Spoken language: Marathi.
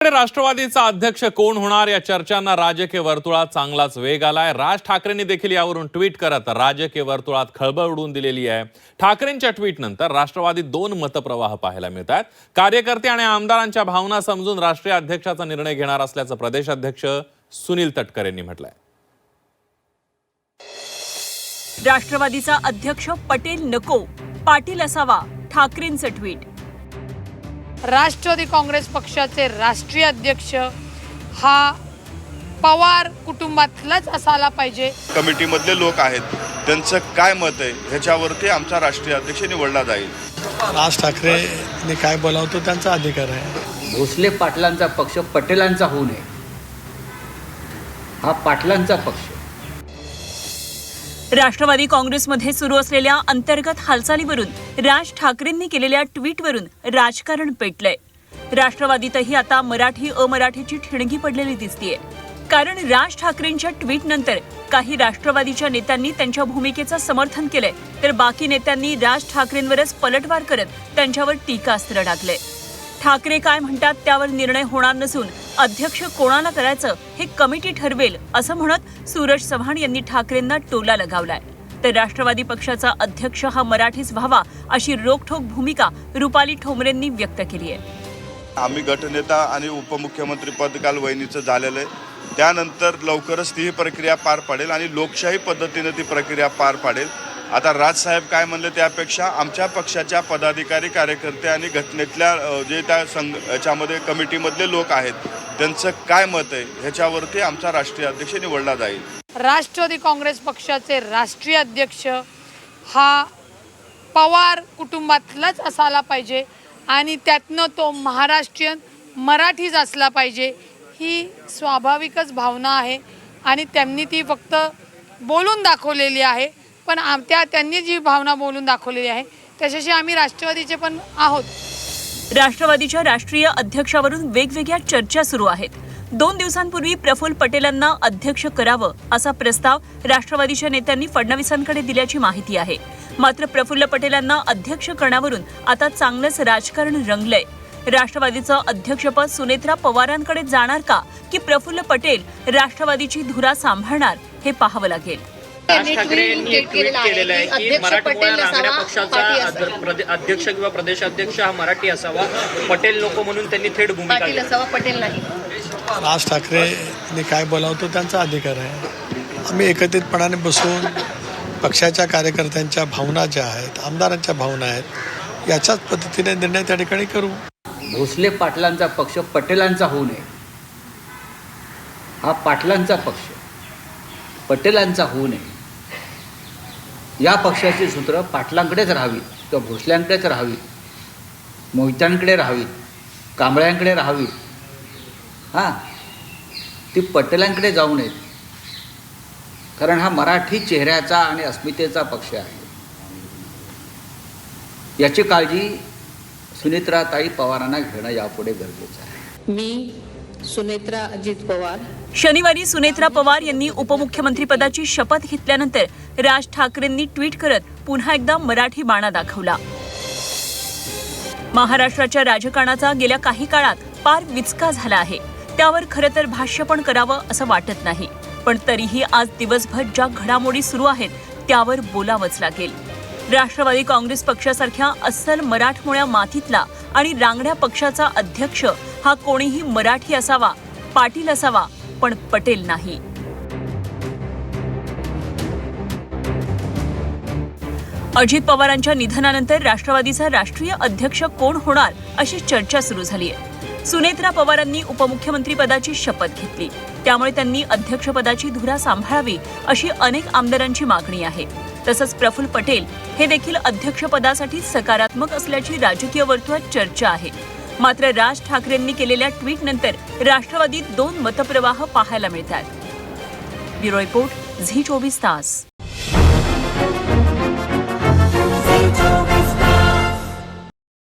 राष्ट्रवादीचा अध्यक्ष कोण होणार या चर्चांना राजकीय वर्तुळात चांगलाच वेग आलाय। राज ठाकरेंनी देखील यावरून ट्विट करत राजकीय वर्तुळात खळबळ उडवून दिलेली आहे। ठाकरेंच्या ट्विट नंतर राष्ट्रवादीत दोन मतप्रवाह पाहायला मिळतात। कार्यकर्ते आणि आमदारांच्या भावना समजून राष्ट्रीय अध्यक्षाचा निर्णय घेणार असल्याचं प्रदेश अध्यक्ष सुनील तटकरे यांनी म्हटलंय। राष्ट्रवादीचा अध्यक्ष पटेल नको, पाटील असावा, ठाकरेंचं ट्विट। राष्ट्रवादी काँग्रेस पक्षाचे राष्ट्रीय अध्यक्ष हा पवार कुटुंबातलाच असायला पाहिजे। कमिटीमधले लोक आहेत त्यांचं काय मत आहे ह्याच्यावरती आमचा राष्ट्रीय अध्यक्ष निवडला जाईल। राज ठाकरेंनी काय बोलावतो त्यांचा अधिकार आहे। भोसले पाटलांचा पक्ष पटेलांचा होऊ नये, हा पाटलांचा पक्ष। राष्ट्रवादी काँग्रेसमध्ये सुरू असलेल्या अंतर्गत हालचालीवरून राज ठाकरेंनी केलेल्या ट्विटवरून राजकारण पेटलंय। राष्ट्रवादीतही आता मराठी अमराठीची ठिणगी पडलेली दिसतेय। कारण राज ठाकरेंच्या ट्विट नंतर काही राष्ट्रवादीच्या नेत्यांनी त्यांच्या भूमिकेचं समर्थन केलंय, तर बाकी नेत्यांनी राज ठाकरेंवरच पलटवार करत त्यांच्यावर टीकास्त्र टाकलंय। ठाकरे काय म्हणतात त्यावर निर्णय होणार नसून अध्यक्ष कोणाला करायचं हे कमिटी ठरवेल असं म्हणत सूरज चव्हाण यांनी ठाकरेंना टोला लगावलाय। तर राष्ट्रवादी पक्षाचा अध्यक्ष हा मराठीच व्हावा अशी रोखठोक भूमिका रुपाली ठोंबरेंनी व्यक्त केली आहे। आम्ही गटनेता आणि उपमुख्यमंत्री पद काल वहिनीचं झालेलं आहे, त्यानंतर लवकरच ती प्रक्रिया पार पडेल आणि लोकशाही पद्धतीने ती प्रक्रिया पार पाडेल। आता राजसाहेब काय म्हणले त्यापेक्षा आमच्या पक्षाच्या पदाधिकारी कार्यकर्ते आणि घटनेतल्या जे त्या याच्यामध्ये कमिटीमधले लोक आहेत त्यांचं काय मत आहे ह्याच्यावरती आमचा राष्ट्रीय अध्यक्ष निवडला जाईल। राष्ट्रवादी काँग्रेस पक्षाचे राष्ट्रीय अध्यक्ष हा पवार कुटुंबातलाच असायला पाहिजे आणि त्यातनं तो महाराष्ट्रीयन मराठीच असला पाहिजे, ही स्वाभाविकच भावना आहे आणि त्यांनी ती फक्त बोलून दाखवलेली आहे। पण त्यांनी जी भावना बोलून दाखवलेली आहे त्याच्याशी आम्ही राष्ट्रवादीचे पण आहोत। राष्ट्रवादीच्या राष्ट्रीय अध्यक्षावरून वेगवेगळ्या चर्चा सुरू आहेत। 2 दिवसांपूर्वी प्रफुल्ल पटेलांना अध्यक्ष करावं असा प्रस्ताव राष्ट्रवादीच्या नेत्यांनी फडणवीसांकडे दिल्याची माहिती आहे। मात्र प्रफुल्ल पटेलांना अध्यक्ष करण्यावरून आता चांगलंच राजकारण रंगलंय। राष्ट्रवादीचं अध्यक्षपद सुनेत्रा पवारांकडे जाणार का की प्रफुल्ल पटेल राष्ट्रवादीची धुरा सांभाळणार हे पाहावं लागेल। राज ठाकरे यांनी एक ट्विट केलेलं आहे की मराठमोळ्या रांगड्या पक्षाचा अध्यक्ष किंवा प्रदेशाध्यक्ष हा मराठी असावा, पटेल नको म्हणून त्यांनी थेट भूमिका घेतली। असावा, पटेल नाही। राज ठाकरेंनी काय बोलावतो त्यांचा अधिकार आहे। आम्ही एकत्रितपणाने बसून पक्षाच्या कार्यकर्त्यांच्या भावना ज्या आहेत, आमदारांच्या भावना आहेत, याच्याच पद्धतीने निर्णय त्या ठिकाणी करू। भोसले पाटलांचा पक्ष पटेलांचा होऊ नये, हा पाटलांचा पक्ष, पटेलांचा होऊ नये। या पक्षाची सूत्र पाटलांकडेच राहावीत किंवा भोसल्यांकडेच राहावीत, मोहित्यांकडे राहावीत, कांबळ्यांकडे राहावीत, हां ती पटेलांकडे जाऊ नयेत। कारण हा मराठी चेहऱ्याचा आणि अस्मितेचा पक्ष आहे। याची काळजी सुनेत्राताई पवारांना घेणं यापुढे गरजेचं आहे। मी सुनेत्रा अजित पवार। शनिवारी सुनेत्रा पवार यांनी उपमुख्यमंत्रीपदाची शपथ घेतल्यानंतर राज ठाकरेंनी ट्विट करत पुन्हा एकदा मराठी बाणा दाखवला। महाराष्ट्राच्या राजकारणाचा गेल्या काही काळात पार विचका झाला आहे, त्यावर खरं तर भाष्य पण करावं असं वाटत नाही। पण तरीही आज दिवसभर ज्या घडामोडी सुरू आहेत त्यावर बोलावंच लागेल। राष्ट्रवादी काँग्रेस पक्षासारख्या अस्सल मराठमोळ्या मातीतला आणि रांगड्या पक्षाचा अध्यक्ष हा कोणीही मराठी असावा, पाटील असावा, पण पटेल नाही। अजित पवारांच्या निधनानंतर राष्ट्रवादीचा राष्ट्रीय अध्यक्ष कोण होणार अशी चर्चा सुरू झाली आहे। सुनेत्रा पवारांनी उपमुख्यमंत्री पदाची शपथ घेतली, त्यामुळे त्यांनी अध्यक्षपदाची धुरा सांभाळावी अशी अनेक आमदारांची मागणी आहे। तसंच प्रफुल्ल पटेल हे देखील अध्यक्षपदासाठी सकारात्मक असल्याची राजकीय वर्तुळात चर्चा आहे। मात्र राज ठाकरेंनी केलेल्या ट्विट नंतर राष्ट्रवादीत 2 मतप्रवाह पाहायला मिळतात। ब्युरो रिपोर्ट, झी 24 तास।